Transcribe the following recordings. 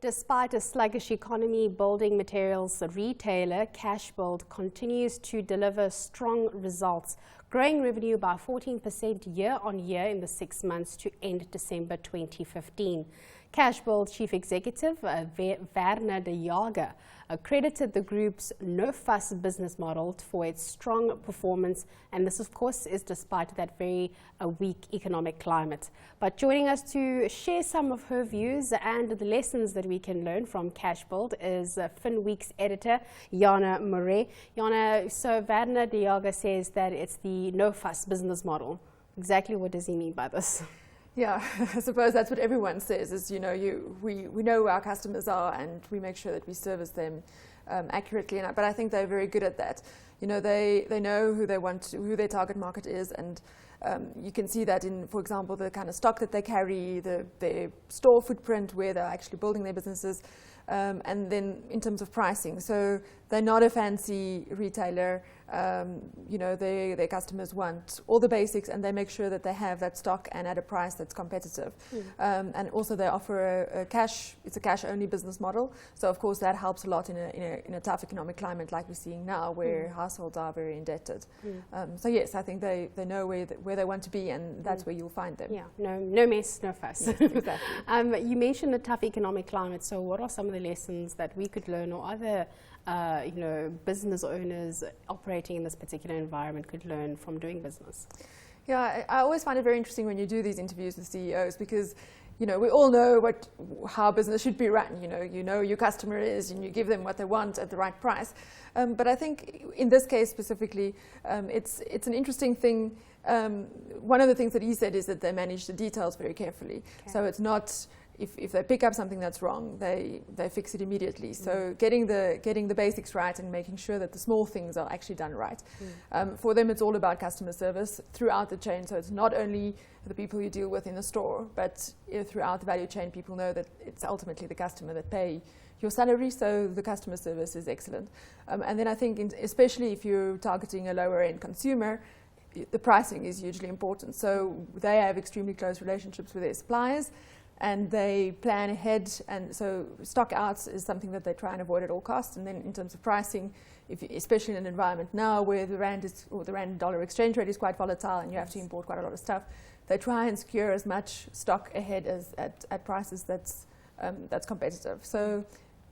Despite a sluggish economy, building materials retailer Cashbuild continues to deliver strong results, growing revenue by 14% year-on-year in the 6 months to end December 2015. Cashbuild Chief Executive Werner Jager credited the group's no-fuss business model for its strong performance, and this of course is despite that very weak economic climate. But joining us to share some of her views and the lessons that we can learn from Cashbuild is Finweek's editor Jana Marais. Jana, so Werner Jager says that it's the no-fuss business model. Exactly what does he mean by this? Yeah, I suppose that's what everyone says is, we know who our customers are and we make sure that we service them accurately. But I think they're very good at that. They know who they want, who their target market is, and you can see that in, for example, the kind of stock that they carry, their store footprint, where they're actually building their businesses, and then in terms of pricing. So they're not a fancy retailer. Their customers want all the basics, and they make sure that they have that stock and at a price that's competitive. And also they offer a cash-only business model. So of course that helps a lot in a tough economic climate like we're seeing now, where households are very indebted. So yes, I think they know where they want to be, and that's where you'll find them. Yeah, no mess, no fuss. Yes, exactly. You mentioned a tough economic climate. So what are some of the lessons that we could learn, or other business owners operating in this particular environment could learn from doing business? Yeah, I always find it very interesting when you do these interviews with CEOs, because we all know how business should be run. You know your customer is, and you give them what they want at the right price. But I think in this case specifically, it's an interesting thing. One of the things that he said is that they manage the details very carefully. Okay. So it's not, if they pick up something that's wrong, they fix it immediately. So getting the basics right and making sure that the small things are actually done right. For them, it's all about customer service throughout the chain. So it's not only the people you deal with in the store, but throughout the value chain, people know that it's ultimately the customer that pay your salary. So the customer service is excellent. And then I think, especially if you're targeting a lower end consumer, the pricing is hugely important. So they have extremely close relationships with their suppliers, and they plan ahead, and so stock outs is something that they try and avoid at all costs. And then in terms of pricing, especially in an environment now where the rand dollar exchange rate is quite volatile and you have to import quite a lot of stuff, they try and secure as much stock ahead as at prices that's competitive. So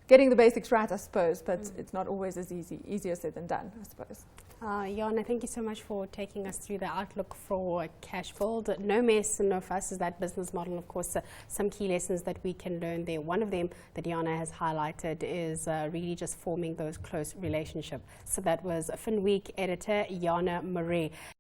getting the basics right, I suppose, but it's not always as easier said than done, I suppose. Jana, thank you so much for taking us through the outlook for Cashbuild. No mess and no fuss is that business model. Of course, some key lessons that we can learn there. One of them that Jana has highlighted is really just forming those close relationships. So that was Finweek editor Jana Marais.